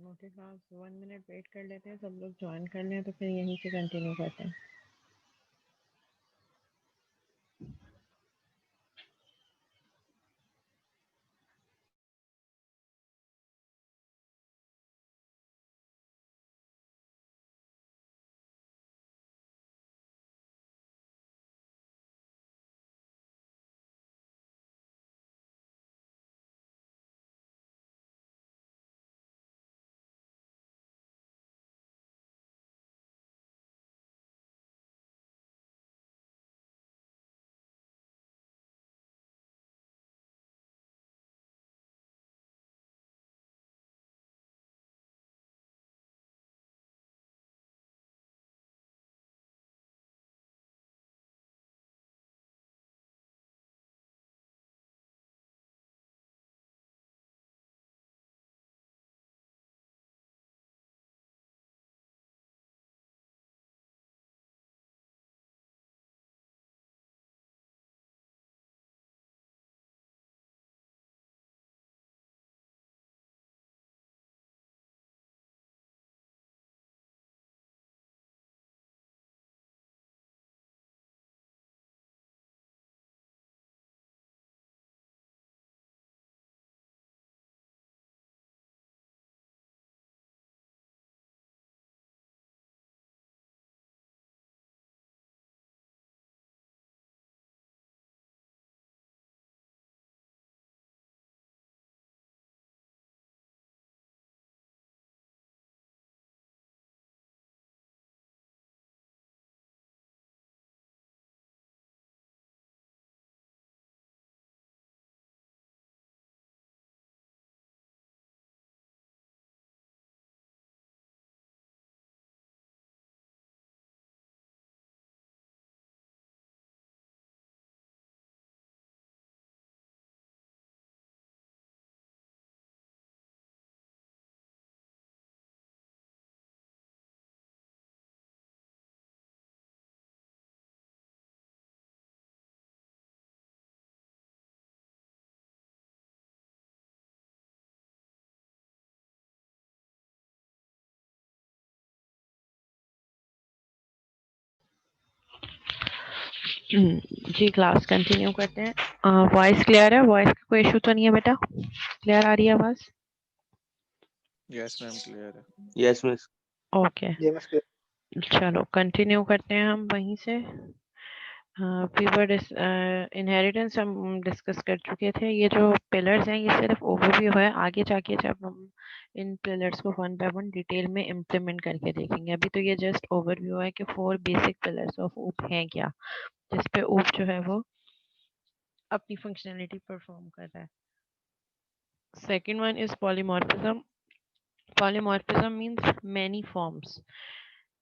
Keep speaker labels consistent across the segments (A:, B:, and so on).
A: Okay class 1 minute wait कर लेते हैं, सब लोग ज्वाइन कर लें तो फिर यहीं से कंटिन्यू करते हैं। जी क्लास कंटिन्यू करते हैं। वॉइस क्लियर है? वॉइस का कोई इशू तो नहीं है बेटा? क्लियर आ रही है आवाज?
B: यस मैम क्लियर है।
C: Yes miss.
A: ओके चलो कंटिन्यू करते हैं हम वहीं से। फीवर इनहेरिटेंस हम डिस्कस कर चुके थे। ये जो पिलर्स हैं ये सिर्फ ओवरव्यू है, आगे जाके जब हम इन पिलर्स को 1 बाय 1 डिटेल में इम्प्लीमेंट करके देखेंगे। अभी तो ये जस्ट ओवरव्यू है कि 4 बेसिक पिलर्स ऑफ ऊप हैं क्या, जिस पे ऊप जो है वो अपनी फंक्शनैलिटी परफॉर्म कर रहा है। Second one is polymorphism. Polymorphism means many forms.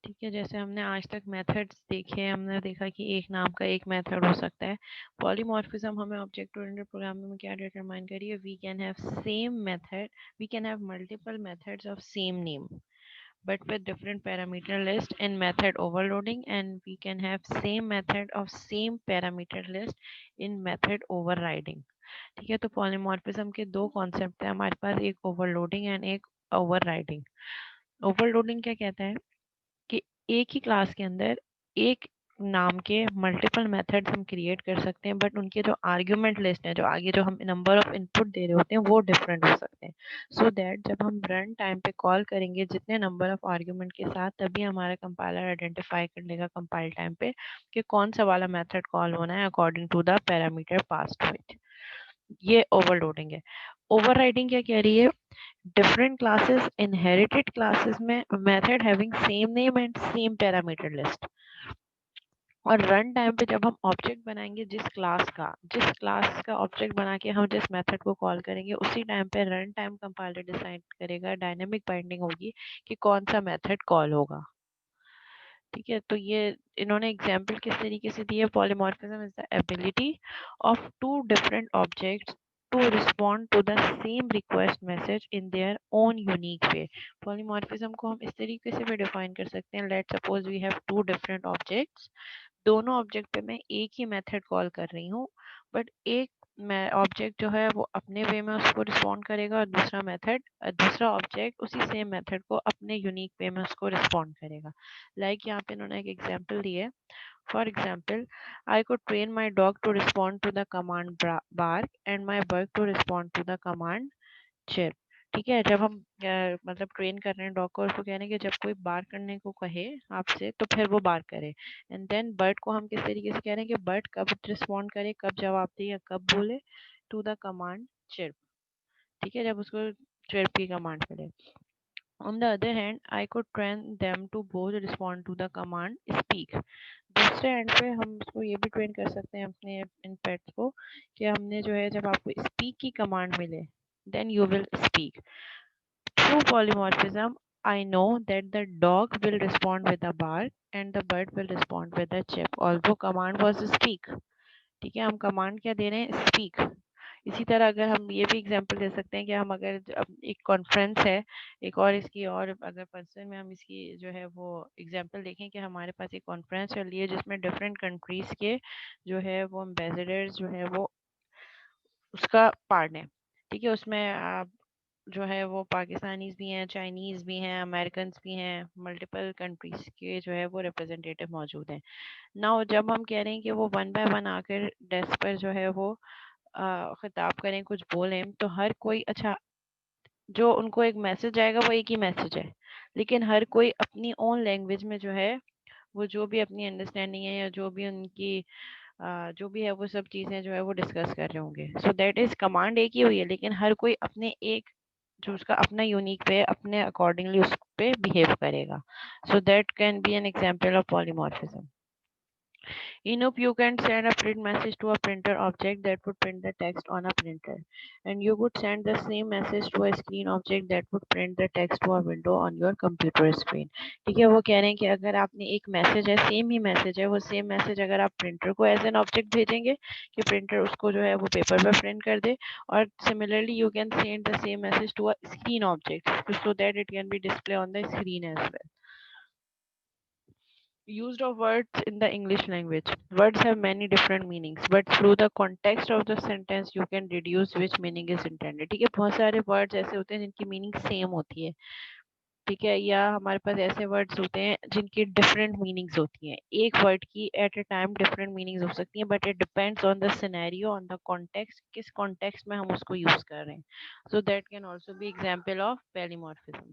A: ठीक है, जैसे हमने आज तक मेथड्स देखे, हमने देखा कि एक नाम का एक मेथड हो सकता है। पॉलीमॉर्फिज्म हमें ऑब्जेक्ट ओरिएंटेड प्रोग्रामिंग में क्या डिटरमाइन करिए, we can have same method, we can have multiple methods of same name but with different parameter list in method overloading, and we can have same method of same parameter list in method overriding। ठीक है, तो polymorphism के दो concept है हमारे पास, एक overloading and एक overriding. Overloading क्या कहता है कि एक ही क्लास के अंदर एक नाम के मल्टीपल मेथड्स हम क्रिएट कर सकते हैं, बट उनके जो आर्ग्यूमेंट लिस्ट है, जो आगे जो हम नंबर ऑफ इनपुट दे रहे होते हैं, वो डिफरेंट हो सकते हैं। सो दैट जब हम रन टाइम पे कॉल करेंगे जितने नंबर ऑफ आर्ग्यूमेंट के साथ, तभी हमारा कंपाइलर आइडेंटिफाई कर लेगा कंपाइल टाइम पे कि कौन सा वाला मेथड कॉल होना है according to the parameter pass to it. ये ओवरलोडिंग है। ओवरराइडिंग क्या कह रही है, different classes inherited classes में method having same name and same parameter list। और रन टाइम पे जब हम ऑब्जेक्ट बनाएंगे जिस क्लास का ऑब्जेक्ट बना के हम जिस मेथड को कॉल करेंगे, उसी टाइम पे रन टाइम कंपाइलर डिसाइड करेगा, डायनेमिक बाइंडिंग होगी कि कौन सा मेथड कॉल होगा। ठीक है, तो ये इन्होंने एग्जाम्पल किस तरीके से दी है, polymorphism is the ability of to different objects to respond to the same request message in their own unique way। polymorphism को हम इस तरीके से भी डिफाइन कर सकते हैं, let suppose we have two different objects, दोनों ऑब्जेक्ट पे मैं एक ही मेथड कॉल कर रही हूँ, बट एक ऑब्जेक्ट जो है वो अपने वे में उसको रिस्पॉन्ड करेगा और दूसरा ऑब्जेक्ट उसी सेम मेथड को अपने यूनिक वे में उसको रिस्पॉन्ड करेगा। लाइक यहाँ पे इन्होंने एक एग्जांपल दी है। For example, I could train my dog to respond to the command bark and my bird to respond to the command chirp. ठीक है, जब हम मतलब ट्रेन कर रहे हैं डॉग को, उसको कह रहे हैं कि जब कोई बार करने को कहे आपसे तो फिर वो बार करे। एंड देन बर्ड को हम किस तरीके से कह रहे हैं कि बर्ड कब रिस्पॉन्ड करे, कब जवाब दे या कब बोले, टू द कमांड चिर्प। ठीक है, जब उसको चिर्प की कमांड मिले। On the other hand, I could train them to both respond to the command speak. दूसरे एंड पे हम उसको ये भी ट्रेन कर सकते हैं अपने इन पेट्स को कि हमने जो है जब आपको स्पीक की कमांड मिले then you will speak. Through polymorphism, I know that the dog will respond with a bark and the bird will respond with a chirp, although command was speak. ठीक है, हम कमांड क्या दे रहे हैं, speak. इसी तरह अगर हम ये भी एग्जांपल दे सकते हैं कि हम अगर एक कॉन्फ्रेंस है, एक और इसकी और अगर पर्सन में हम इसकी जो है वो एग्जांपल देखें कि हमारे पास एक कॉन्फ्रेंस चल रही है जिसमें डिफरेंट कंट्रीज के जो है वो एम्बेसडर्स जो है वो उसका पार्ट है। ठीक है, उसमें आप जो है वो पाकिस्तानीज भी हैं, चाइनीज भी हैं, अमेरिकन भी हैं, मल्टीपल कंट्रीज के जो है वो रिप्रेजेंटेटिव मौजूद हैं। नाउ जब हम कह रहे हैं कि वो वन बाय वन आकर डेस्क पर जो है वो खिताब करें, कुछ बोलें, तो हर कोई अच्छा जो उनको एक मैसेज आएगा वो एक ही मैसेज है, लेकिन हर कोई अपनी ओन लैंग्वेज में जो है वो जो भी अपनी अंडरस्टैंडिंग है या जो भी उनकी जो भी है वो सब चीज़ें जो है वो डिस्कस कर रहे होंगे। सो दैट इज कमांड एक ही हुई है, लेकिन हर कोई अपने एक जो उसका अपना यूनिक वे अपने अकॉर्डिंगली उस पे बिहेव करेगा। So that can be an example of polymorphism. Enough, you can send a print message to a printer object that would print the text on a printer, and you could send the same message to a screen object that would print the text to a window on your computer screen. ठीक है, वो कह रहे हैं कि अगर आपने एक मैसेज है, सेम ही मैसेज है, वो सेम मैसेज अगर आप प्रिंटर को एज एन ऑब्जेक्ट भेजेंगे कि प्रिंटर उसको जो है वो पेपर पर प्रिंट कर दे, और similarly you can send the same message to a screen object so that it can be displayed on the screen as well. Used of words in the English language. Words have many different meanings, but through the context of the sentence you can deduce which meaning is intended. ठीक है, बहुत सारे words ऐसे होते हैं जिनकी meaning same होती है। ठीक है, या हमारे पास ऐसे words होते हैं जिनकी different meanings होती हैं। एक word की at a time different meanings हो सकती हैं, but it depends on the scenario, on the context, किस context में हम उसको use कर रहे हैं. So that can also be example of polymorphism.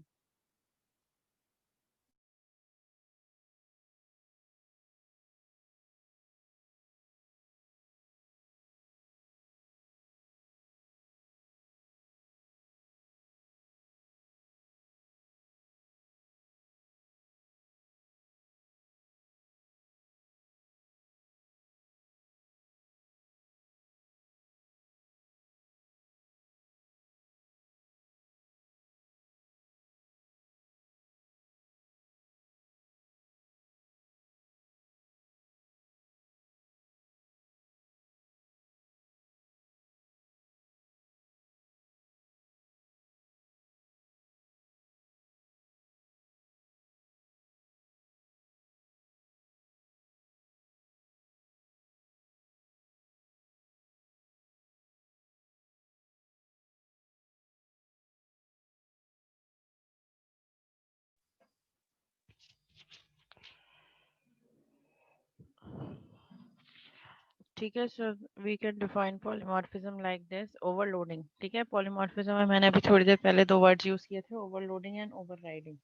A: ठीक है sir, we can define polymorphism like this. Overloading. ठीक है, पॉलीमॉर्फिज्म में मैंने अभी थोड़ी देर पहले दो वर्ड्स यूज किए थे, overloading and overriding.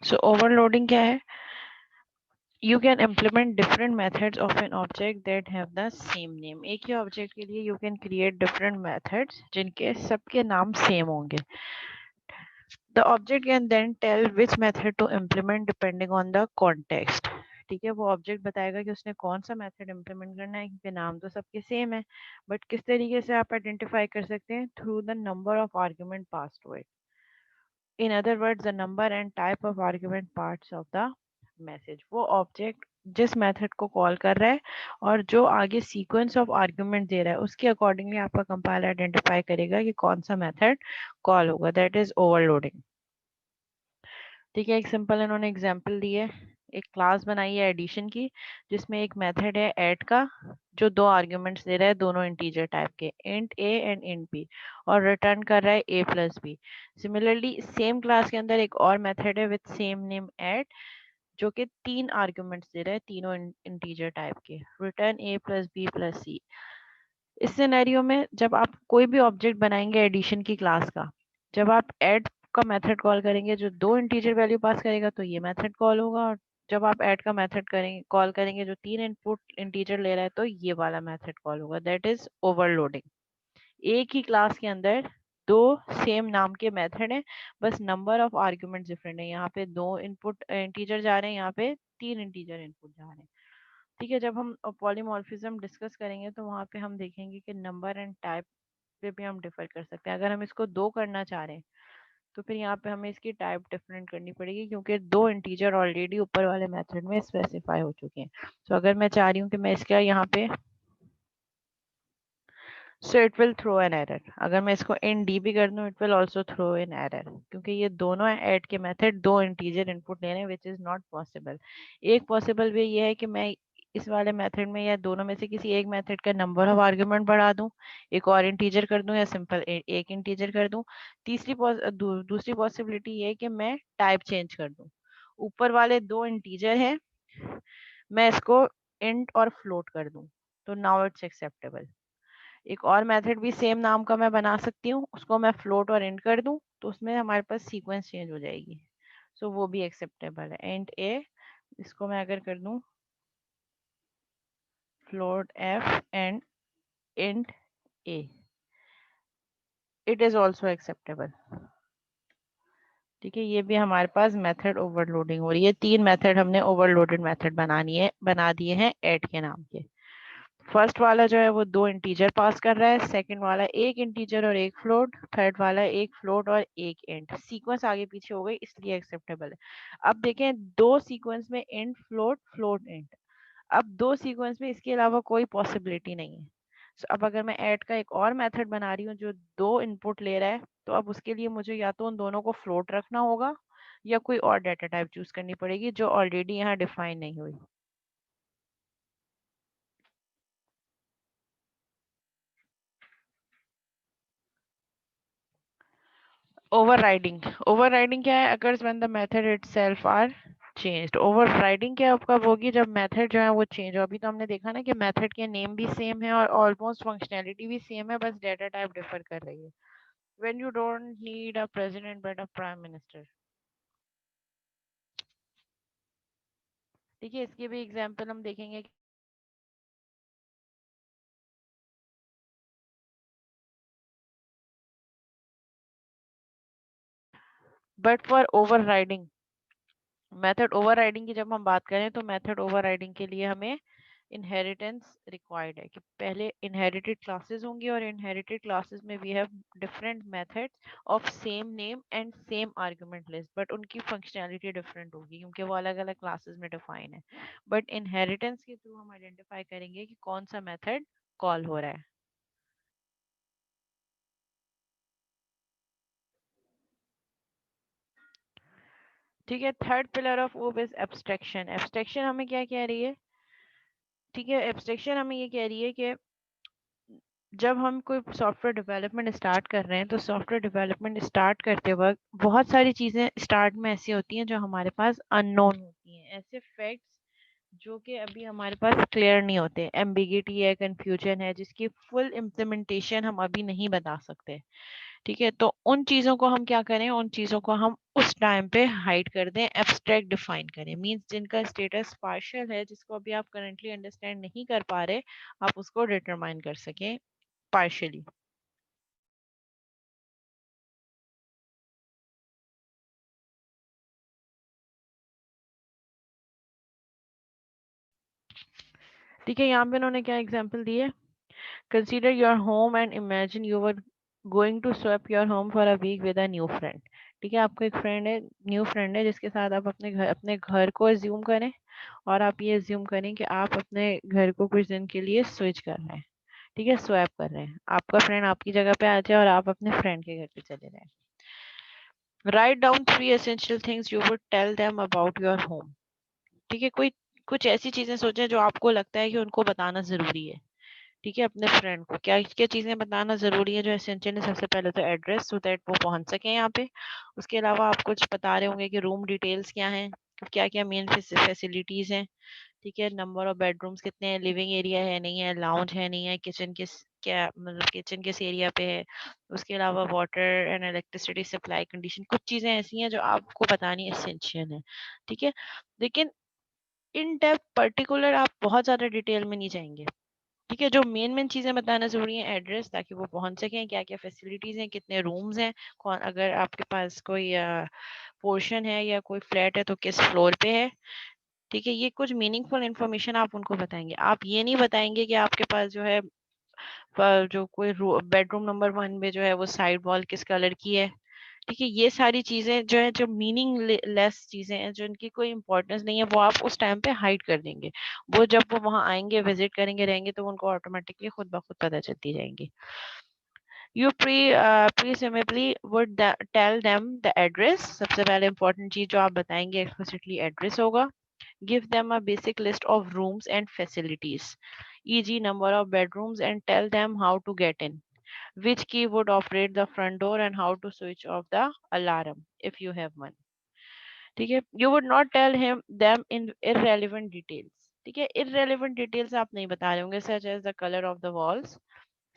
A: So overloading क्या है? You can implement different methods of an object that have the same name. एक ही ऑब्जेक्ट के लिए you can create different methods जिनके सबके नाम सेम होंगे। The object can then tell which method to implement depending on the context. ठीक है, वो ऑब्जेक्ट बताएगा कि उसने कौन सा मेथड इम्प्लीमेंट करना है, क्योंकि नाम तो सबके सेम है। बट किस तरीके से आप आइडेंटिफाई कर सकते हैं? Through the number of argument pass to it. In other words, the number and type of argument parts of the message. वो ऑब्जेक्ट जिस मेथड को कॉल कर रहा है और जो आगे सीक्वेंस ऑफ आर्ग्यूमेंट दे रहा है उसके अकॉर्डिंगली आपका कंपाइलर आइडेंटिफाई करेगा कि कौन सा मेथड कॉल होगा। That is overloading. ठीक है, एक सिंपल इन्होंने एग्जाम्पल दी है। एक क्लास बनाई है एडिशन की, जिसमें एक मेथड है ऐड का, जो 2 आर्ग्यूमेंट्स दे रहा है, दोनों इंटीजर टाइप के, int a and int b, और रिटर्न कर रहा है a plus b। Similarly same class के अंदर एक और मेथड है विद सेम नेम ऐड, जो कि 3 आर्ग्यूमेंट्स दे रहा है, तीनों इंटीजर टाइप के, return a plus b plus c। इस सिनेरियो में जब आप कोई भी ऑब्जेक्ट बनाएंगे एडिशन की क्लास का, जब आप ऐड का मेथड कॉल करेंगे जो 2 इंटीजर वैल्यू पास करेगा तो ये मेथड कॉल होगा, और जब आप ऐड का मेथड करेंगे कॉल करेंगे जो 3 इनपुट इंटीजर ले रहा है तो ये वाला मेथड कॉल होगा, दैट इज ओवरलोडिंग। एक ही क्लास के अंदर 2 सेम नाम के मेथड हैं, बस नंबर ऑफ आर्ग्यूमेंट्स डिफरेंट है। यहाँ पे 2 इनपुट इंटीजर जा रहे हैं, यहाँ पे 3 इंटीजर इनपुट जा रहे हैं। ठीक है, जब हम पॉलीमॉर्फिज्म डिस्कस करेंगे तो वहाँ पे हम देखेंगे कि नंबर एंड टाइप पे भी हम डिफर कर सकते हैं। अगर हम इसको 2 करना चाह रहे हैं तो फिर यहाँ पे हमें इसकी टाइप डिफरेंट करनी पड़ेगी, क्योंकि 2 इंटीजर ऑलरेडी ऊपर वाले मेथड में स्पेसिफाई हो चुके हैं। तो अगर मैं चाह रही हूँ कि मैं इसका यहाँ पे, so it will throw an error. अगर मैं इसको इन डी भी कर दूँ, it will also throw an error, क्योंकि ये दोनों ऐड के मेथड 2 इंटीजर इनपुट ले रहे हैं, विच इज नॉट पॉसिबल। एक पॉसिबल वे ये है कि मैं इस वाले मेथड में या दोनों में से किसी एक मेथड का नंबर ऑफ आर्ग्यूमेंट बढ़ा दूं, एक और इंटीजर कर दूं, या सिंपल एक इंटीजर कर दूं। दूसरी पॉसिबिलिटी ये है कि मैं टाइप चेंज कर दूं। ऊपर वाले 2 इंटीजर हैं, मैं इसको इंट और फ्लोट कर दूं, तो नाउ इट्स एक्सेप्टेबल। एक और मेथड भी सेम नाम का मैं बना सकती हूँ, उसको मैं फ्लोट और इंट कर दूं, तो उसमें हमारे पास सीक्वेंस चेंज हो जाएगी, सो वो भी एक्सेप्टेबल है। इंट ए, इसको मैं अगर कर दूं float F and int A, it is also acceptable. ठीक है, ये भी हमारे पास मेथड ओवरलोडिंग हो रही है। 3 मेथड हमने ओवरलोडेड मेथड बना दिए हैं ऐड के नाम के। फर्स्ट वाला जो है वो 2 इंटीजर पास कर रहा है, सेकंड वाला एक इंटीजर और एक फ्लोट, थर्ड वाला एक फ्लोट और एक इंट। सीक्वेंस आगे पीछे हो गई इसलिए एक्सेप्टेबल है। अब देखें, 2 सीक्वेंस में इंट फ्लोट फ्लोट इंट, अब 2 सीक्वेंस में इसके अलावा कोई पॉसिबिलिटी नहीं है। अब अगर मैं ऐड का एक और मेथड बना रही हूँ जो 2 इनपुट ले रहा है, तो अब उसके लिए मुझे या तो उन दोनों को फ्लोट रखना होगा या कोई और डाटा टाइप चूज करनी पड़ेगी जो ऑलरेडी यहाँ डिफाइन नहीं हुई। ओवरराइडिंग क्या है? Occurs when the method itself are changed. Overriding क्या कब होगी? जब मेथड जो है वो चेंज हो। अभी तो हमने देखा ना कि मेथड के नेम भी सेम है और ऑलमोस्ट फंक्शनैलिटी भी सेम है, बस डाटा टाइप डिफर कर रही है। When you don't need a president but a prime minister. देखिए, इसके भी एग्जांपल हम देखेंगे। But for overriding, method overriding की जब हम बात करें तो मेथड ओवरराइडिंग के लिए हमें इनहेरिटेंस रिक्वायर्ड है कि पहले इनहेरिटेड क्लासेस होंगी, और इनहेरिटेड क्लासेस में we have different methods of same name and same argument list, but उनकी फंक्शनैलिटी डिफरेंट होगी क्योंकि वो अलग अलग क्लासेस में डिफाइन है। बट इनहेरिटेंस के थ्रू हम आइडेंटिफाई करेंगे कि कौन सा मेथड कॉल हो रहा है। ठीक है, third pillar of op is abstraction. Abstraction हमें क्या कह रही है? ठीक है, एब्स्ट्रैक्शन हमें ये कह रही है कि जब हम कोई सॉफ्टवेयर डेवलपमेंट स्टार्ट कर रहे हैं तो सॉफ्टवेयर डेवलपमेंट स्टार्ट करते वक्त बहुत सारी चीज़ें स्टार्ट में ऐसी होती हैं जो हमारे पास अननोन होती हैं, ऐसे फैक्ट्स जो कि अभी हमारे पास क्लियर नहीं होते, एम्बिगिटी है, कंफ्यूजन है, जिसकी फुल इम्प्लीमेंटेशन हम अभी नहीं बता सकते। ठीक है, तो उन चीज़ों को हम क्या करें, उन चीज़ों को हम उस टाइम पे हाइड कर दें, एब्स्ट्रैक्ट डिफाइन करें। मींस जिनका स्टेटस पार्शियल है, जिसको अभी आप करंटली अंडरस्टैंड नहीं कर पा रहे, आप उसको डिटरमाइन कर सकें पार्शियली। ठीक है, यहाँ पे उन्होंने क्या एग्जाम्पल दिए? Consider your home and imagine you were going to swap your home for a week with a new friend. ठीक है, आपको एक फ्रेंड है, न्यू फ्रेंड है, जिसके साथ आप अपने घर को एज्यूम करें, और आप ये एज्यूम करें कि आप अपने घर को कुछ दिन के लिए स्विच कर रहे हैं। ठीक है, स्वैप कर रहे हैं, आपका फ्रेंड आपकी जगह पे आ जाए और आप अपने फ्रेंड के घर पे चले जाएं। Write down 3 essential things you would tell them about your home. ठीक है, कोई कुछ ऐसी चीजें सोचें जो आपको लगता है कि उनको बताना जरूरी है। ठीक है, अपने फ्रेंड को क्या क्या चीजें बताना जरूरी है जो एसेंशियल है। सबसे पहले तो एड्रेस, सो दैट वो पहुंच सके यहाँ पे। उसके अलावा आप कुछ बता रहे होंगे कि रूम डिटेल्स क्या हैं, क्या क्या मेन फैसिलिटीज हैं। ठीक है, नंबर ऑफ बेडरूम्स कितने हैं, लिविंग एरिया है नहीं है, लाउंज है नहीं है, किचन किस क्या मतलब किचन किस एरिया पे है। उसके अलावा water and electricity supply condition, कुछ चीजें ऐसी हैं जो आपको बतानी एसेंशियल है। ठीक है, लेकिन इन डेप्थ पर्टिकुलर आप बहुत ज्यादा डिटेल में नहीं जाएंगे। ठीक है, जो मेन मेन चीजें बताना जरूरी है, एड्रेस ताकि वो पहुंच सकें, क्या क्या फैसिलिटीज हैं, कितने रूम्स हैं, कौन अगर आपके पास कोई पोर्शन है या कोई फ्लैट है तो किस फ्लोर पे है। ठीक है, ये कुछ मीनिंगफुल इन्फॉर्मेशन आप उनको बताएंगे। आप ये नहीं बताएंगे कि आपके पास जो है जो कोई बेडरूम नंबर 1 में जो है वो साइड वॉल किस कलर की है। ठीक है, ये सारी चीजें जो है, जो मीनिंग लेस चीजें हैं, जो इनकी कोई इंपॉर्टेंस नहीं है, वो आप उस टाइम पे हाइड कर देंगे। वो जब वो वहां आएंगे, विजिट करेंगे, रहेंगे, तो उनको ऑटोमेटिकली खुद ब खुद पता चलती जाएंगी। You presumably would tell them the address. सबसे पहले इंपॉर्टेंट चीज जो आप बताएंगे एक्सप्लिसिटली एड्रेस होगा। Give them a basic list of rooms and facilities, e.g. number of bedrooms, and tell them how to get in, which key would operate the front door, and how to switch off the alarm if you have one. ठीक है, you would not tell him them in irrelevant details। ठीक है, irrelevant details आप नहीं बता रहे होंगे, such as the color of the walls,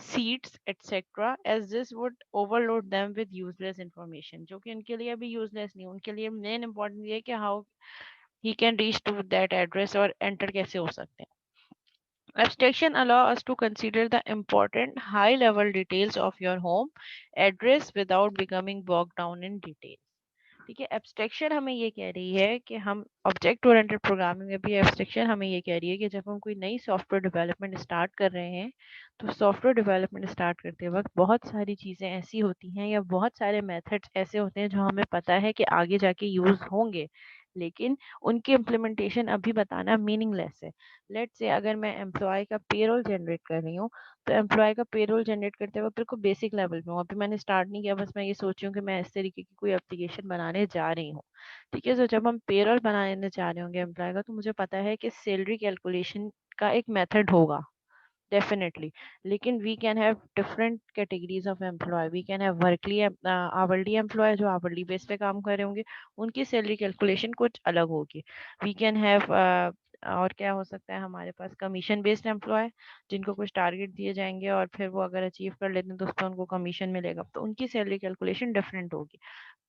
A: seats, etc., as this would overload them with useless information, जो कि उनके लिए अभी useless नहीं। उनके लिए main important ये है कि how he can reach to that address और enter कैसे हो सकते हैं। Abstraction allow us to consider the important high level details of your home address without becoming bogged down in detail। ठीक है, एब्स्ट्रैक्शन हमें ये कह रही है कि हम ऑब्जेक्ट ओरिएंटेड प्रोग्रामिंग में भी एब्स्ट्रैक्शन हमें ये कह रही है कि जब हम कोई नई सॉफ्टवेयर डेवलपमेंट स्टार्ट कर रहे हैं, तो सॉफ्टवेयर डेवलपमेंट स्टार्ट करते वक्त बहुत सारी चीज़ें ऐसी होती हैं या बहुत सारे मेथड्स ऐसे होते हैं जो हमें पता है कि आगे जाके यूज़ होंगे, लेकिन उनकी इम्प्लीमेंटेशन अभी बताना मीनिंगलेस है। लेट्स से अगर मैं एम्प्लॉय का पेरोल जनरेट कर रही हूँ, तो एम्प्लॉय का पेरोल जनरेट करते वक्त बिल्कुल बेसिक लेवल पे हूँ, अभी मैंने स्टार्ट नहीं किया, बस मैं ये सोची हूँ कि मैं इस तरीके की कोई एप्लीकेशन बनाने जा रही हूँ। ठीक है, तो जब हम पेरोल बनाने जा रहे होंगे एम्प्लॉय का, तो मुझे पता है कि सैलरी कैलकुलेशन का एक मेथड होगा डेफिनेटली। लेकिन we can have different categories of employ. We can have weekly hourly employ जो आवरली बेस पे काम कर रहे होंगे, उनकी सैलरी कैलकुलेशन कुछ अलग होगी। वी कैन हैव और क्या हो सकता है हमारे पास, कमीशन बेस्ड एम्प्लॉय जिनको कुछ टारगेट दिए जाएंगे और फिर वो अगर अचीव कर लेते हैं तो उस पर उनको कमीशन मिलेगा, तो उनकी सैलरी कैलकुलेशन डिफरेंट होगी।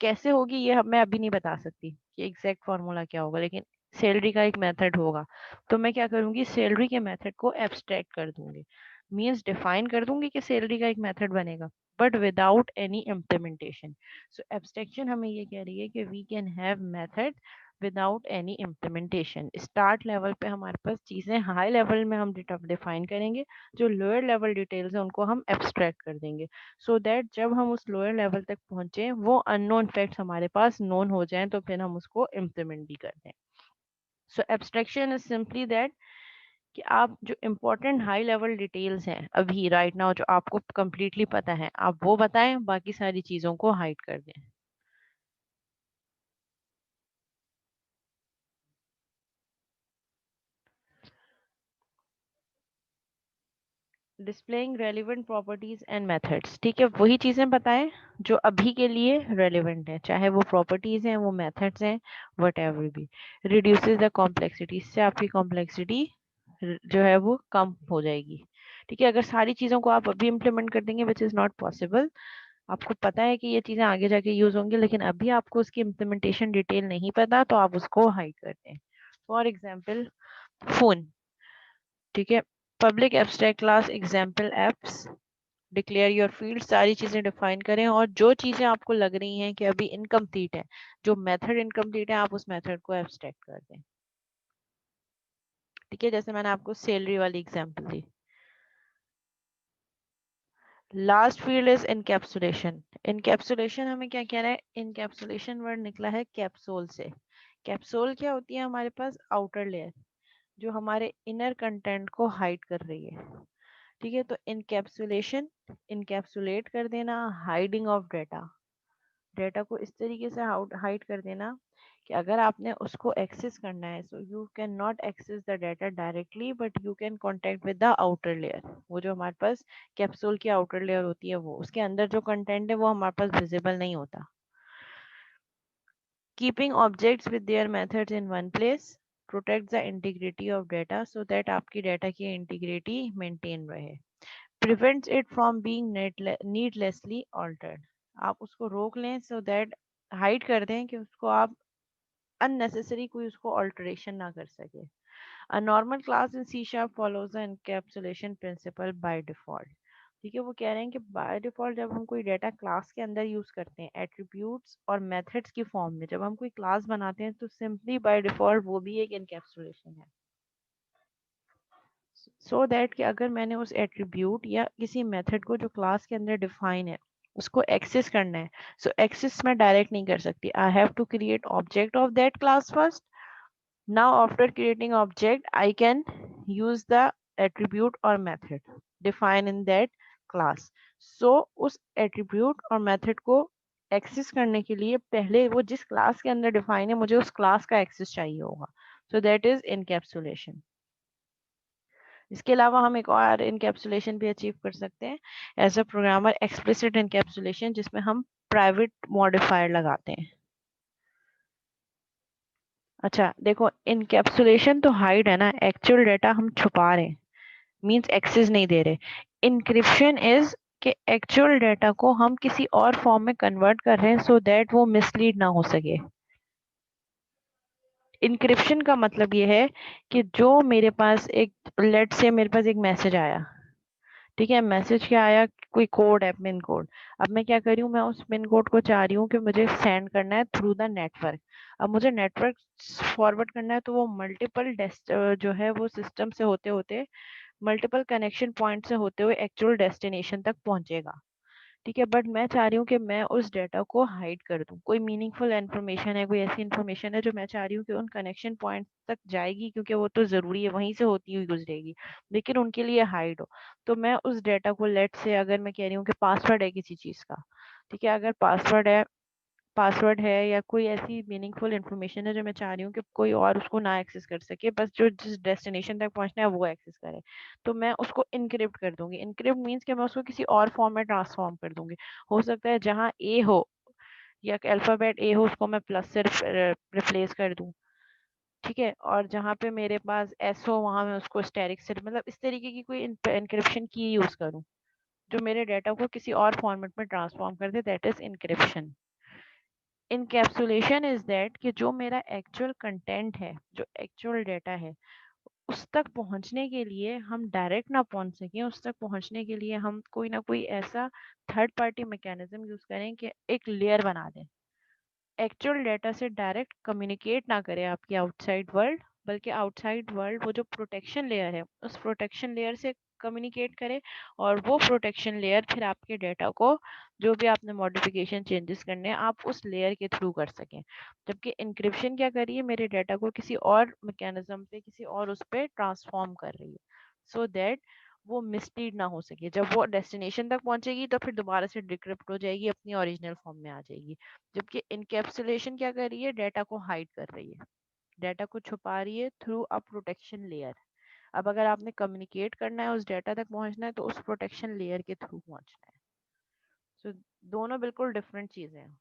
A: कैसे होगी ये मैं अभी नहीं बता सकती कि एग्जैक्ट फॉर्मूला क्या होगा, लेकिन सैलरी का एक मेथड होगा। तो मैं क्या करूंगी, सैलरी के मेथड को एब्स्ट्रैक्ट कर दूंगी। मीन्स डिफाइन कर दूंगी कि सैलरी का एक मेथड बनेगा, but without any implementation. So abstraction हमें ये कह रही है कि we can have method without any implementation. Start level पे हमारे पास चीज़ें हाई लेवल में हम डिफाइन करेंगे, जो लोअर लेवल डिटेल्स है उनको हम एब्स्ट्रैक्ट कर देंगे, सो दैट जब हम उस लोअर लेवल तक पहुंचे वो अननोन फैक्ट्स हमारे पास नोन हो जाएं, तो फिर हम उसको इम्प्लीमेंट भी कर दें। सो एब्स्ट्रैक्शन इज सिंपली दैट कि आप जो इम्पोर्टेंट हाई लेवल डिटेल्स हैं अभी राइट नाउ जो आपको कंप्लीटली पता है, आप वो बताएं, बाकी सारी चीज़ों को हाइड कर दें। Displaying relevant properties and methods. ठीक है, वही चीज़ें बताएं जो अभी के लिए रेलिवेंट है, चाहे वो प्रॉपर्टीज हैं, वो मेथड्स हैं, वट एवर भी। रिड्यूसेस द कॉम्प्लेक्सिटी, इससे आपकी कॉम्प्लेक्सिटी जो है वो कम हो जाएगी। ठीक है, अगर सारी चीज़ों को आप अभी इम्प्लीमेंट कर देंगे, विच इज़ नॉट पॉसिबल, आपको पता है कि ये चीज़ें आगे जाके यूज होंगी, लेकिन अभी आपको उसकी इम्प्लीमेंटेशन डिटेल नहीं पता, तो आप उसको हाइड कर दें। For example phone. ठीक है, public abstract class example apps, declare your field, सारी चीजें डिफाइन करें, और जो चीजें आपको लग रही हैं कि अभी इनकम्प्लीट है, जो मेथड इनकम्प्लीट है, आप उस मेथड को एब्स्ट्रैक्ट कर दें। ठीक है, जैसे मैंने आपको सैलरी वाली example the. Last field is encapsulation. Encapsulation हमें क्या कह रहा है, इनकैप्सुलेशन वर्ड निकला है कैप्सूल से। कैप्सूल क्या होती है, हमारे पास आउटर लेयर जो हमारे इनर कंटेंट को हाइड कर रही है। ठीक है, तो इनकैप्सुलेशन, इनकैप्सुलेट कर देना, हाइडिंग ऑफ डेटा, डेटा को इस तरीके से हाइड कर देना कि अगर आपने उसको एक्सेस करना है, so you can not access the data directly, but you can contact with the outer layer. वो जो हमारे पास कैप्सूल की आउटर लेयर होती है, वो उसके अंदर जो कंटेंट है वो हमारे पास विजिबल नहीं होता। Keeping objects with their methods in one place protect the integrity of data, so that आपकी डाटा की इंटीग्रिटी मेंटेन रहे। Prevents it from being needlessly altered, आप उसको रोक लें, सो दैट हाइड कर दें कि उसको आप unnecessary कोई उसको alteration ना कर सके। A normal class in C# follows the encapsulation principle by default। ठीक है, वो कह रहे हैं कि बाय डिफॉल्ट जब हम कोई डाटा क्लास के अंदर यूज करते हैं एट्रीब्यूट्स और मेथड्स की फॉर्म में, जब हम कोई क्लास बनाते हैं तो सिंपली बाय डिफॉल्ट वो भी एक एनकैप्सुलेशन है। सो दैट कि अगर मैंने उस एट्रीब्यूट या किसी मेथड को जो क्लास के अंदर डिफाइन है उसको एक्सेस करना है, सो एक्सेस मैं डायरेक्ट नहीं कर सकती। I have to create object of that class first. Now after creating object, I can use the attribute or method defined in that class. So उस attribute और method को access करने के लिए पहले वो जिस class के अंदर define है मुझे उस class का access चाहिए होगा। So that is encapsulation। इसके अलावा हम एक और encapsulation भी achieve कर सकते हैं as a programmer, explicit encapsulation, जिसमें हम private modifier लगाते हैं। अच्छा देखो, इनकैप्सुलेशन तो हाइड है ना, एक्चुअल डाटा हम छुपा रहे हैं, मींस एक्सेस नहीं दे रहे। इनक्रिप्शन इज कि एक्चुअल डाटा को हम किसी और फॉर्म में कन्वर्ट कर रहे हैं सो दैट वो मिसलीड ना हो सके। इनक्रिप्शन का मतलब ये है कि जो मेरे पास एक, लेट से मेरे पास एक मैसेज आया, ठीक है, मैसेज क्या आया, कोई कोड है, पिन कोड। अब मैं क्या कर रही हूँ, मैं उस पिन कोड को चाह रही हूँ कि मुझे सेंड करना है थ्रू द नेटवर्क। अब मुझे नेटवर्क फॉरवर्ड करना है तो वो मल्टीपल जो है वो सिस्टम से होते होते, मल्टीपल कनेक्शन पॉइंट से होते हुए एक्चुअल डेस्टिनेशन तक पहुंचेगा। ठीक है, बट मैं चाह रही हूँ कि मैं उस डेटा को हाइड कर दूं। कोई मीनिंगफुल इन्फॉर्मेशन है, कोई ऐसी इन्फॉर्मेशन है जो मैं चाह रही हूँ कि उन कनेक्शन पॉइंट तक जाएगी, क्योंकि वो तो जरूरी है, वहीं से होती हुई गुजरेगी, लेकिन उनके लिए हाइड हो। तो मैं उस डेटा को, लेट से अगर मैं कह रही हूँ कि पासवर्ड है किसी चीज का, ठीक है, अगर पासवर्ड है या कोई ऐसी मीनिंगफुल इन्फॉर्मेशन है जो मैं चाह रही हूँ कि कोई और उसको ना एक्सेस कर सके, बस जो जिस डेस्टिनेशन तक पहुंचना है वो एक्सेस करे, तो मैं उसको इनक्रिप्ट कर दूंगी। इनक्रिप्ट मीन्स कि मैं उसको किसी और फॉर्म में ट्रांसफॉर्म कर दूंगी। हो सकता है जहाँ ए हो या अल्फाबेट ए हो उसको मैं प्लस से रिप्लेस कर दूं, ठीक है, और जहाँ पे मेरे पास एस हो वहां मैं उसको स्टेरिक से, मतलब इस तरीके की कोई इनक्रिप्शन की यूज करूँ जो मेरे डाटा को किसी और फॉर्मेट में ट्रांसफॉर्म कर दे, that is encryption. Encapsulation is that कि जो मेरा एक्चुअल कंटेंट है, जो एक्चुअल डाटा है, उस तक पहुंचने के लिए हम डायरेक्ट ना पहुंच सकें, उस तक पहुंचने के लिए हम कोई ना कोई ऐसा थर्ड पार्टी मैकेनिज्म यूज करें कि एक लेयर बना दें, एक्चुअल डाटा से डायरेक्ट कम्युनिकेट ना करें आपकी आउटसाइड वर्ल्ड, बल्कि आउटसाइड वर्ल्ड वो जो प्रोटेक्शन लेयर है उस प्रोटेक्शन लेयर से कम्युनिकेट करे, और वो प्रोटेक्शन लेयर फिर आपके डाटा को, जो भी आपने मॉडिफिकेशन चेंजेस करने हैं, आप उस लेयर के थ्रू कर सकें। जबकि इंक्रिप्शन क्या कर रही है, मेरे डाटा को किसी और मैकेनिज्म पे, किसी और उस पर ट्रांसफॉर्म कर रही है, सो दैट वो मिसलीड ना हो सके। जब वो डेस्टिनेशन तक पहुंचेगी तो फिर दोबारा से डिक्रिप्ट हो जाएगी, अपनी ओरिजिनल फॉर्म में आ जाएगी। जबकि इनकैप्सुलेशन क्या कर रही है, डाटा को हाइड कर रही है, डाटा को छुपा रही है थ्रू अ प्रोटेक्शन लेयर। अब अगर आपने कम्युनिकेट करना है, उस डाटा तक पहुंचना है, तो उस प्रोटेक्शन लेयर के थ्रू पहुंचना है। सो दोनों बिल्कुल डिफरेंट चीजें हैं।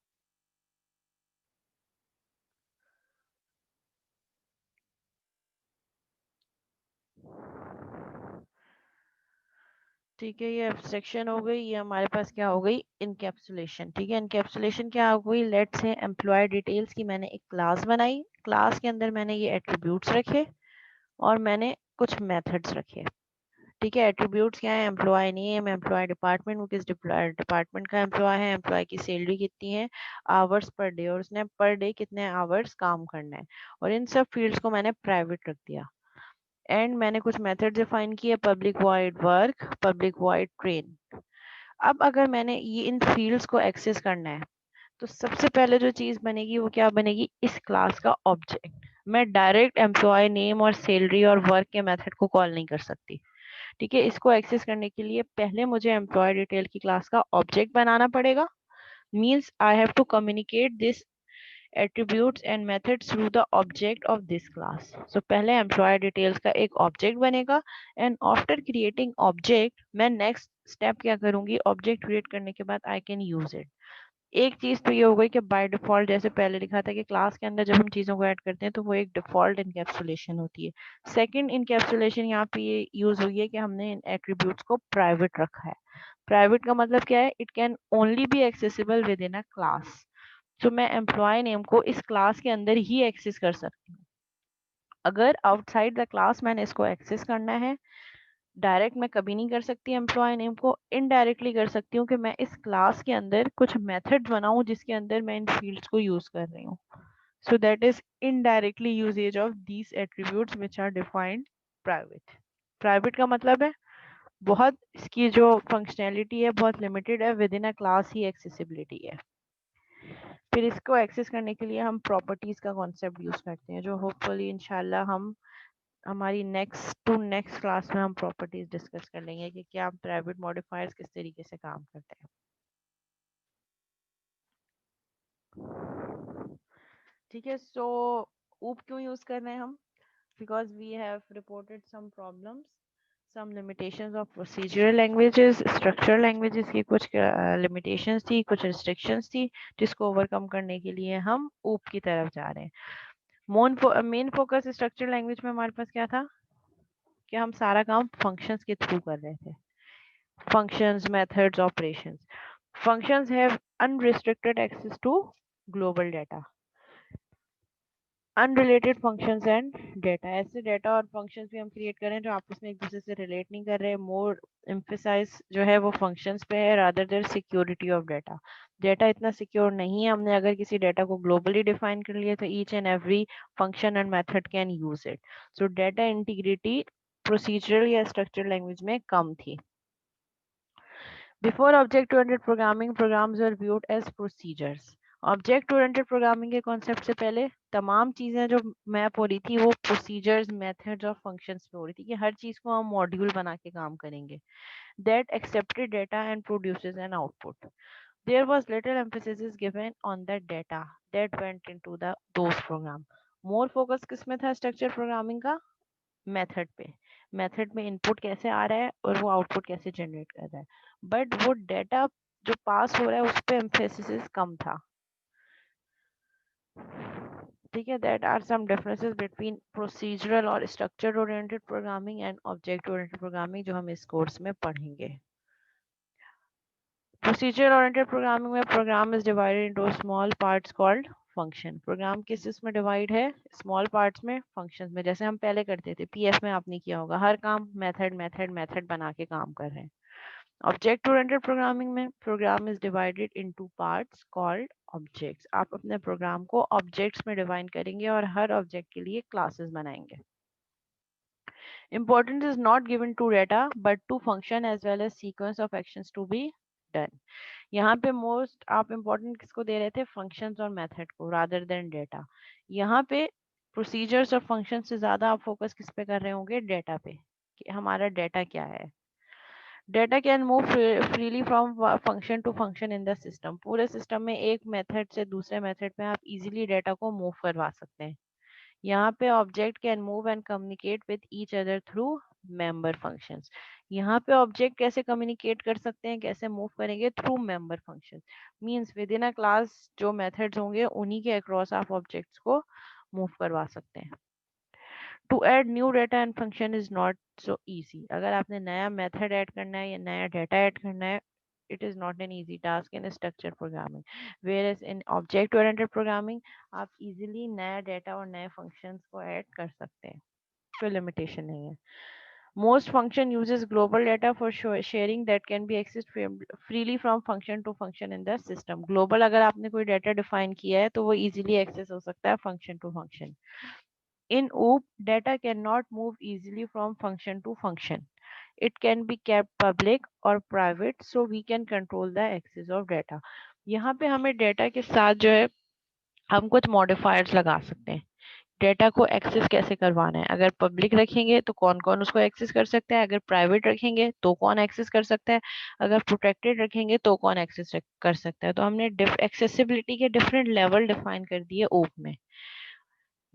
A: ठीक है, ये एब्स्ट्रैक्शन हो गई, ये हमारे पास क्या हो गई, इनकैप्सुलेशन। ठीक है, इनकैप्सुलेशन क्या हो गई, लेट से एम्प्लॉय डिटेल्स की मैंने एक क्लास बनाई, क्लास के अंदर मैंने ये एट्रीब्यूट्स रखे और मैंने कुछ मेथड्स रखे। ठीक है, एट्रीब्यूट्स क्या है, एम्प्लॉय नेम, एम्प्लॉय डिपार्टमेंट, वो किस डिपार्टमेंट का एम्प्लॉय है, एम्प्लॉय की सैलरी कितनी है, आवर्स पर डे, और उसने पर डे कितने आवर्स काम करना है, और इन सब फील्ड्स को मैंने प्राइवेट रख दिया। एंड मैंने कुछ मेथड डिफाइन किए, public void work, public void train. अब अगर मैंने ये इन फील्ड्स को एक्सेस करना है, तो सबसे पहले जो चीज बनेगी वो क्या बनेगी, इस क्लास का ऑब्जेक्ट। मैं डायरेक्ट एम्प्लॉय नेम और सैलरी और वर्क के मेथड को कॉल नहीं कर सकती। ठीक है, इसको एक्सेस करने के लिए पहले मुझे एम्प्लॉय डिटेल की क्लास का ऑब्जेक्ट बनाना पड़ेगा, means I have to communicate this attributes and methods through the object of this class. So पहले employer details का एक object बनेगा and after creating object मैं next step क्या करूंगी, object create करने के बाद I can use it. एक चीज तो ये हो गई कि बाय डिफॉल्ट जैसे पहले लिखा था कि क्लास के अंदर जब हम चीजों को ऐड करते हैं तो वो एक डिफॉल्ट इनकैप्सुलेशन होती है. सेकंड इनकैप्सुलेशन यहाँ पे ये यूज हुई है कि हमने इन एट्रीब्यूट्स को प्राइवेट रखा है. प्राइवेट का मतलब क्या है, it can only be accessible with in a class. तो मैं एम्प्लॉय नेम को इस क्लास के अंदर ही एक्सेस कर सकती हूँ. अगर आउटसाइड द क्लास मैंने इसको एक्सेस करना है, डायरेक्ट मैं कभी नहीं कर सकती एम्प्लॉय नेम को, इनडायरेक्टली कर सकती हूँ कि मैं इस क्लास के अंदर कुछ मेथड बनाऊं जिसके अंदर मैं इन फील्ड्स को यूज कर रही हूँ. So that is indirectly usages of these attributes which are defined private. Private का मतलब है बहुत इसकी जो फंक्शनैलिटी है बहुत लिमिटेड है, with in a class he accessibility है. फिर इसको एक्सेस करने के लिए हम प्रॉपर्टीज का कॉन्सेप्ट यूज करते हैं जो होपफुली इंशाल्लाह हम हमारी नेक्स्ट क्लास में हम प्रॉपर्टीज डिस्कस कर लेंगे कि क्या प्राइवेट मॉडिफायर्स किस तरीके से काम करते हैं. ठीक है. सो ऊप क्यों यूज कर रहे हैं हम, because we have reported some problems, some limitations of procedural languages. Structural languages की कुछ लिमिटेशंस थी, कुछ रिस्ट्रिक्शंस थी, जिसको ओवरकम करने के लिए हम ऊप की तरफ जा रहे हैं. मेन फोकस स्ट्रक्चरल लैंग्वेज में हमारे पास क्या था कि हम सारा काम फंक्शंस के थ्रू कर रहे थे. functions, methods, operations. Functions have unrestricted access to global data. Unrelated functions and data, ऐसे डेटा और फंक्शंस भी हम क्रिएट कर रहे हैं जो आपस में एक दूसरे से रिलेट नहीं कर रहे. मोर एम्फेसाइज जो है वो फंक्शंस पे है rather than security of data. Data इतना सिक्योर नहीं है. हमने अगर किसी डेटा को ग्लोबली डिफाइन कर लिया तो each and every function and method can use it. So data integrity procedural या स्ट्रक्चर लैंग्वेज में कम थी. Before object-oriented programming, programs were viewed as procedures. Object-oriented programming के concept से पहले तमाम चीजें जो मैप हो रही थी वो procedures, methods और functions पे हो रही थी कि हर चीज को हम मॉड्यूल बना के काम करेंगे. That accepted data and produces an output. There was little emphasis is given on the data that went into those program. More focus किसमें था structured programming का, मेथड पे. मेथड में इनपुट कैसे आ रहा है और वो आउटपुट कैसे जनरेट कर रहा है. बट वो डेटा जो पास हो रहा है उस पर एम्फेसिस कम था. ठीक है. That are some differences between procedural और structure oriented programming and object oriented programming जो हम इस कोर्स में पढ़ेंगे. प्रोसीजर ओरिएंटेड प्रोग्रामिंग में program is divided into small parts called function. Program किस में डिवाइड है, स्मॉल पार्ट्स में, फंक्शंस में. जैसे हम पहले करते थे पीएफ में, आपने किया होगा, हर काम मेथड मेथड मेथड बना के काम कर रहे हैं. ऑब्जेक्ट ओरिएंटेड प्रोग्रामिंग में program is divided into parts called objects. आप अपने प्रोग्राम को ऑब्जेक्ट्स में डिवाइन करेंगे और हर ऑब्जेक्ट के लिए क्लासेस बनाएंगे. Importance is not given to data but to function as well as sequence of actions to be done. यहाँ पे मोस्ट आप इम्पोर्टेंट किसको दे रहे थे, फंक्शंस और मेथड को रादर देन डेटा. यहाँ पे प्रोसीजर्स और फंक्शन से ज्यादा आप फोकस किस पे कर रहे होंगे, डेटा पे, कि हमारा डेटा क्या है. Data can move freely from function to function in the system. पूरे सिस्टम में एक मेथड से दूसरे मेथड में आप इजीली डेटा को मूव करवा सकते हैं. यहाँ पे object can move and communicate with each other through member functions. यहाँ पे ऑब्जेक्ट कैसे कम्युनिकेट कर सकते हैं, कैसे मूव करेंगे, through member functions. Means with in a class जो मेथड्स होंगे उन्हीं के अक्रॉस आप ऑब्जेक्ट्स को मूव करवा सकते हैं. To add new data and function is not so easy. अगर आपने नया मेथड ऐड करना है या नया डेटा ऐड करना है, it is not an easy task in structured programming, whereas in object oriented programming आप easily नया डेटा और नए functions को ऐड कर सकते हैं, कोई limitation नहीं है. Most function uses global data for sharing that can be accessed freely from function to function in the system. Global अगर आपने कोई data define किया है तो वो easily access हो सकता है function to function. In OOP, data cannot move easily from function to function. It can be kept public or private, so we can control the access of data. यहाँ पे हमें डेटा के साथ जो है हम कुछ मॉडिफायर्स लगा सकते हैं डेटा को एक्सेस कैसे करवाना है। अगर पब्लिक रखेंगे तो कौन कौन उसको एक्सेस कर सकता है, अगर प्राइवेट रखेंगे तो कौन एक्सेस कर सकता है, अगर प्रोटेक्टेड रखेंगे तो कौन एक्सेस कर सकता है। तो हमने एक्सेसिबिलिटी के डिफरेंट लेवल डिफाइन कर दिए ओप में,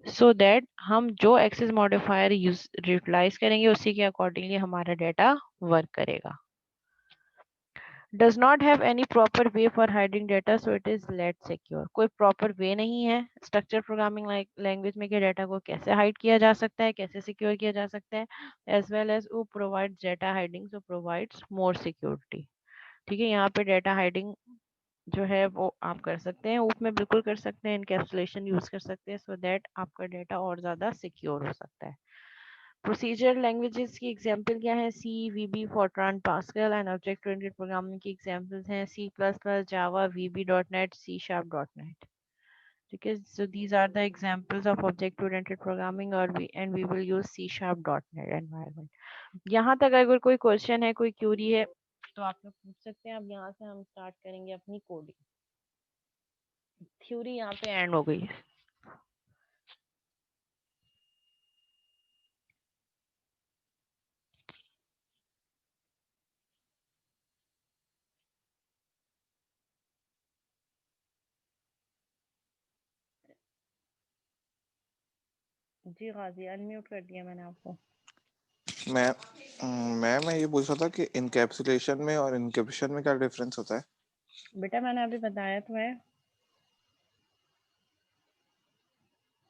A: सो दैट हम जो एक्सेस मॉडिफायर यूटिलाइज करेंगे उसी के अकॉर्डिंगली हमारा डेटा वर्क करेगा। does not have any proper way for hiding data so it is let secure। कोई proper way नहीं है structure programming language में कि डेटा को कैसे हाइड किया जा सकता है, कैसे सिक्योर किया जा सकता है, as well as वो provides data hiding so provides more security। ठीक है, यहाँ पे डेटा हाइडिंग जो है वो आप कर सकते हैं, ऊप में बिल्कुल कर सकते हैं, इनकैप्सुलेशन यूज कर सकते हैं सो दैट आपका डेटा और ज्यादा सिक्योर हो सकता है। प्रोसीजर लैंग्वेजेस की एग्जांपल क्या है, C, VB, Fortran, Pascal and object oriented programming की एग्जांपल्स हैं C plus plus, Java, VB dot net, C sharp dot net. ठीक है, so these are the examples of object oriented programming और we will use C sharp dot net environment. यहाँ तक अगर कोई question है, कोई क्यूरी है तो आप लोग पूछ सकते हैं। अब यहाँ से हम स्टार्ट करेंगे अपनी कोडिंग। थ्योरी यहाँ पे एंड हो गई है। जी गाजी, अनम्यूट कर दिया मैंने आपको।
B: मैं मैं ये पूछ रहा था कि इनकैप्सुलेशन में और इनक्रिप्शन में क्या डिफरेंस होता है?
A: बेटा मैंने अभी बताया तो है,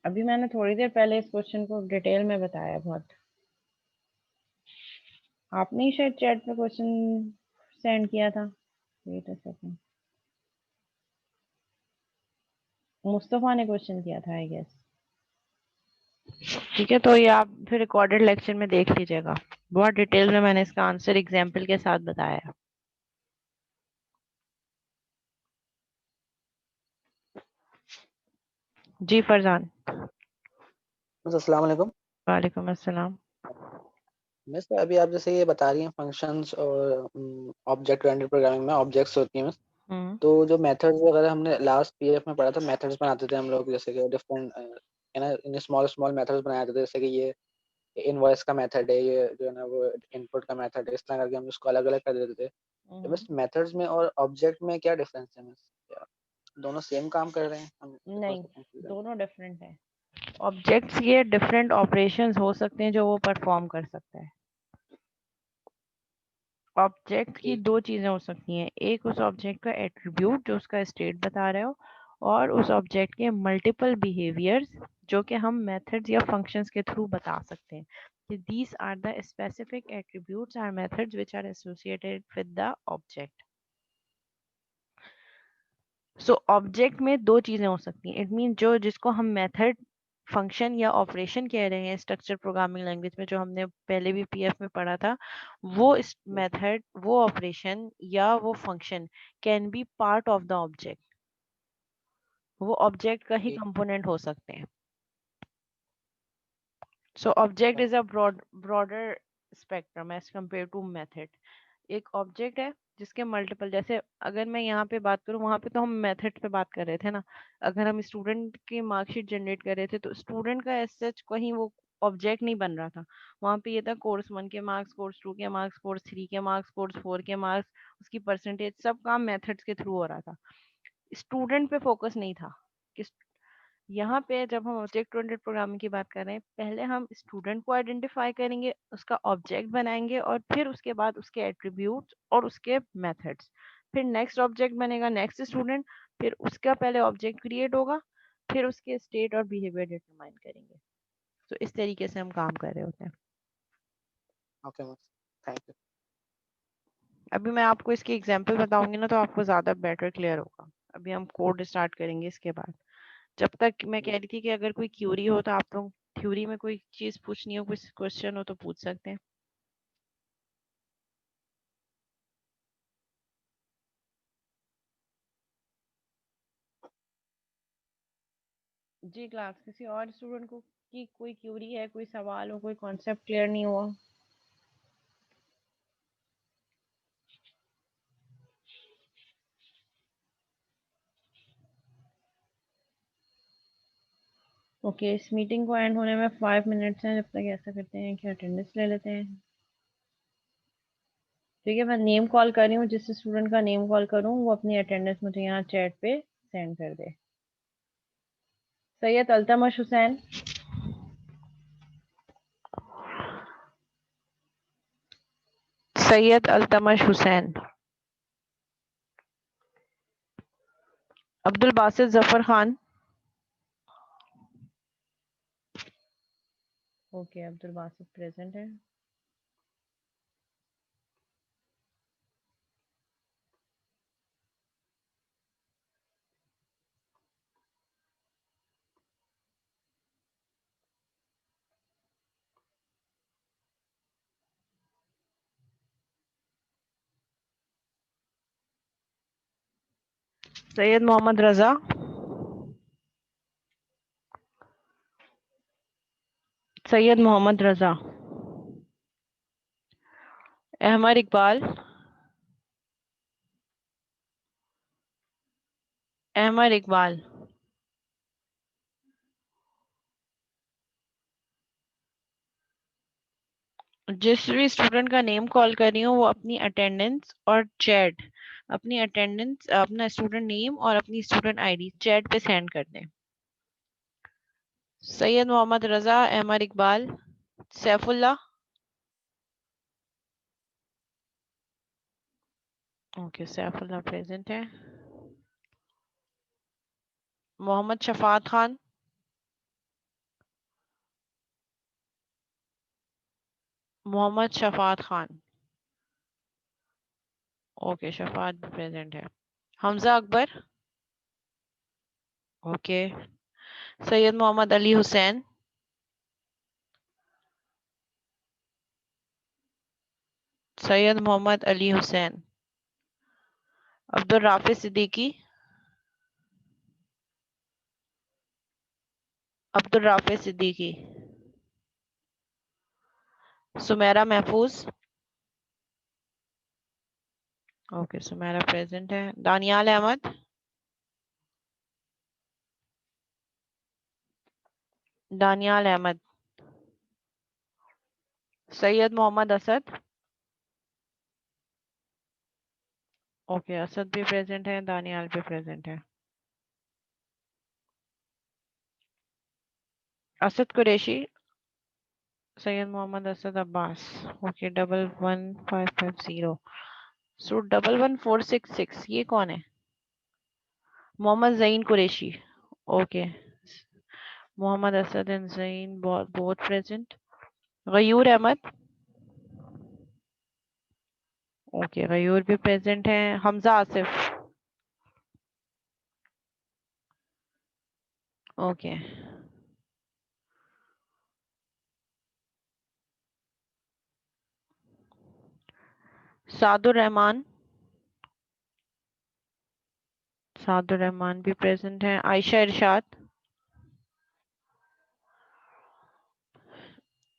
A: अभी मैंने थोड़ी देर पहले इस क्वेश्चन को डिटेल में बताया बहुत। आपने ही शायद चैट पे क्वेश्चन सेंड किया था। वेट अ सेकंड, मुस्तफा ने क्वेश्चन किया था आई गेस। ठीक है, तो ये आप फिर रिकॉर्डेड लेक्चर में देख लीजिएगा, बहुत डिटेल में मैंने इसका आंसर एग्जाम्पल के साथ बताया है। जी फरजान।
C: अस्सलाम वालेकुम।
A: वालेकुम अस्सलाम।
C: मिस अभी आप जैसे ये बता रही हैं फंक्शंस और ऑब्जेक्ट ओरिएंटेड प्रोग्रामिंग में ऑब्जेक्ट्स होती हैं मिस, तो जो मेथड्स वगैरह हमने लास्ट पीएफ में पढ़ा था, मेथड्स बनाते थे हम लोग, जैसे कि डिफरेंट है ना, इन स्मॉल स्मॉल मेथड्स बनाए थे, जैसे कि ये इनवॉइस का मेथड है, ये जो है ना वो इनपुट का मेथड है, इस तरह करके हम इसको अलग अलग कर देते थे। तो मिस मेथड्स में और ऑब्जेक्ट में क्या डिफरेंस है मिस? क्या दोनों सेम काम कर रहे हैं? हम थोड़ा
A: नहीं,
C: सा कंफ्यूज हैं।
A: दोनों डिफरेंट है। ऑब्जेक्ट्स ये डिफरेंट ऑपरेशंस हो सकते हैं जो वो परफॉर्म कर सकता है। ऑब्जेक्ट की
C: ठीक
A: दो चीजें हो सकती हैं, एक उस ऑब्जेक्ट का एट्रीब्यूट जो उसका स्टेट बता रहे हो, और उस ऑब्जेक्ट के मल्टीपल बिहेवियर्स जो कि हम मेथड्स या फंक्शंस के थ्रू बता सकते हैं कि these are the specific attributes और methods which are associated with the object. So object में दो चीजें हो सकती हैं, इट मीन जो जिसको हम मेथड, फंक्शन या ऑपरेशन कह रहे हैं स्ट्रक्चर प्रोग्रामिंग लैंग्वेज में, जो हमने पहले भी पीएफ में पढ़ा था, वो इस मेथड, वो ऑपरेशन या वो function can be part of the object, वो ऑब्जेक्ट का ही
C: ठीक
A: कंपोनेंट हो सकते हैं। सो ऑब्जेक्ट
C: है।
A: Is a broader spectrum as compare to method. एक ऑब्जेक्ट है जिसके मल्टीपल, जैसे अगर मैं यहाँ पे बात करूँ, वहां पे तो हम मेथड पे बात कर रहे थे ना, अगर हम स्टूडेंट की मार्कशीट जनरेट कर रहे थे तो स्टूडेंट का एज सच कहीं वो ऑब्जेक्ट नहीं बन रहा था। वहां पे ये था कोर्स 1 के मार्क्स, कोर्स 2 के मार्क्स, कोर्स 3 के मार्क्स, कोर्स 4 के मार्क्स, उसकी परसेंटेज, सब काम मेथड्स के थ्रू हो रहा था, स्टूडेंट पे फोकस नहीं था। कि यहाँ पे जब हम ऑब्जेक्ट ओरिएंटेड प्रोग्रामिंग की बात कर रहे हैं, पहले हम स्टूडेंट को आइडेंटिफाई करेंगे, उसका ऑब्जेक्ट बनाएंगे, और फिर उसके बाद उसके एट्रीब्यूट्स और उसके मेथड्स, फिर नेक्स्ट ऑब्जेक्ट बनेगा, नेक्स्ट स्टूडेंट, फिर उसका पहले ऑब्जेक्ट क्रिएट होगा, फिर उसके स्टेट और बिहेवियर डिटरमाइन करेंगे। तो इस तरीके से हम काम कर रहे होते हैं।
C: Okay miss, thank you.
A: अभी मैं आपको इसकी एग्जांपल बताऊंगी ना तो आपको ज़्यादा बेटर क्लियर होगा। अभी हम कोड स्टार्ट करेंगे इसके बाद। जब तक मैं कह रही थी कि अगर कोई क्यूरी हो तो आप लोग थ्योरी में कोई चीज़ पूछनी हो, कुछ क्वेश्चन हो तो पूछ सकते हैं। जी क्लास, किसी और स्टूडेंट को की कोई क्यूरी है, कोई सवाल हो, कोई कॉन्सेप्ट क्लियर नहीं हुआ? ओके, इस मीटिंग को एंड होने में 5 मिनट्स हैं। जब तक ऐसा करते हैं कि अटेंडेंस ले लेते हैं। ठीक है, मैं नेम कॉल कर रही हूँ। जिस स्टूडेंट का नेम कॉल करूँ वो अपनी अटेंडेंस मुझे यहाँ चैट पे सेंड कर दे। सैयद अल्तमश हुसैन, सैयद अल्तमश हुसैन, अब्दुल बासित जफर खान। ओके, अब्दुल बासित प्रेजेंट है। सैयद मोहम्मद रजा, सैयद मोहम्मद रजा, अहमद इकबाल, अहमद इकबाल, जिस भी स्टूडेंट का नेम कॉल कर रही हूँ वो अपनी अटेंडेंस और चैट, अपनी अटेंडेंस, अपना स्टूडेंट नेम और अपनी स्टूडेंट आईडी चैट पे सेंड कर दें। सैयद मोहम्मद रजा, अहमद इकबाल, सैफुल्लाह। ओके, सैफुल्लाह प्रेजेंट है। मोहम्मद शफात खान, मोहम्मद शफात खान। ओके, शफात भी प्रेजेंट है। हमजा अकबर। ओके, सैयद मोहम्मद अली हुसैन, सैयद मोहम्मद अली हुसैन, अब्दुल राफी सिद्दीकी, अब्दुल राफी सिद्दीकी, सुमेरा महफूज। ओके, सुमेरा प्रेजेंट है। दानियाल अहमद, दानियाल अहमद, सैयद मोहम्मद असद। ओके, असद भी प्रेजेंट है, दानियाल भी प्रेजेंट है। असद कुरैशी, सैयद मोहम्मद असद अब्बास। ओके, 11550। सो 11466 ये कौन है? Mohammad Zain Qureshi. Okay, Mohammad Asad and Zain both present. Ghayoor Ahmed. Okay, Ghayoor भी प्रेजेंट है। हमजा आसिफ। ओके, सादुर रहमान, सादुर रहमान भी प्रेजेंट है। Ayesha Irshad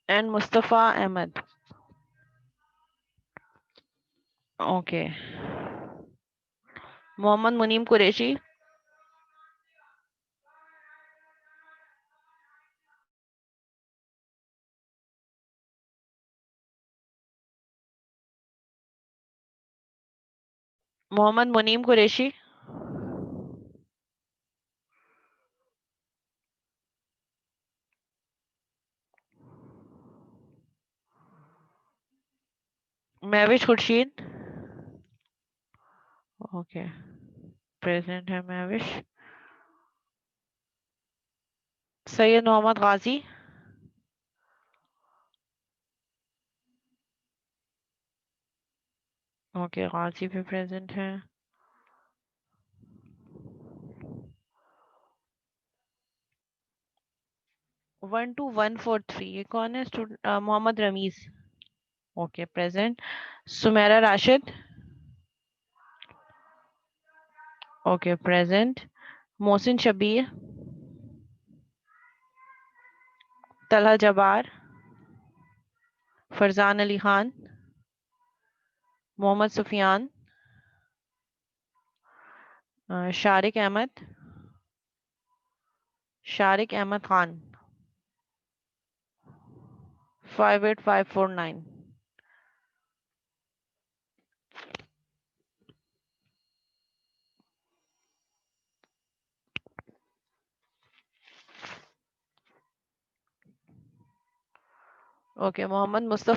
A: and Mustafa Ahmed. Okay, Mohammad Muneem Qureshi, Mohammad Muneem Qureshi, Mahvish Khurshid. Okay, present है महविश। सैयद मोहम्मद गाजी। ओके, गाजी भी प्रेजेंट है। 12143 ये कौन है? Student Mohammed Rameez. Okay, present. Sumera Rashid. Okay, present. Mohsin Shabir, Talha Jabbar, Farzan Ali Khan, Mohammed Sufiyan, Shariq Ahmed, Shariq Ahmed Khan 58549। Okay, Mohammed Mustafa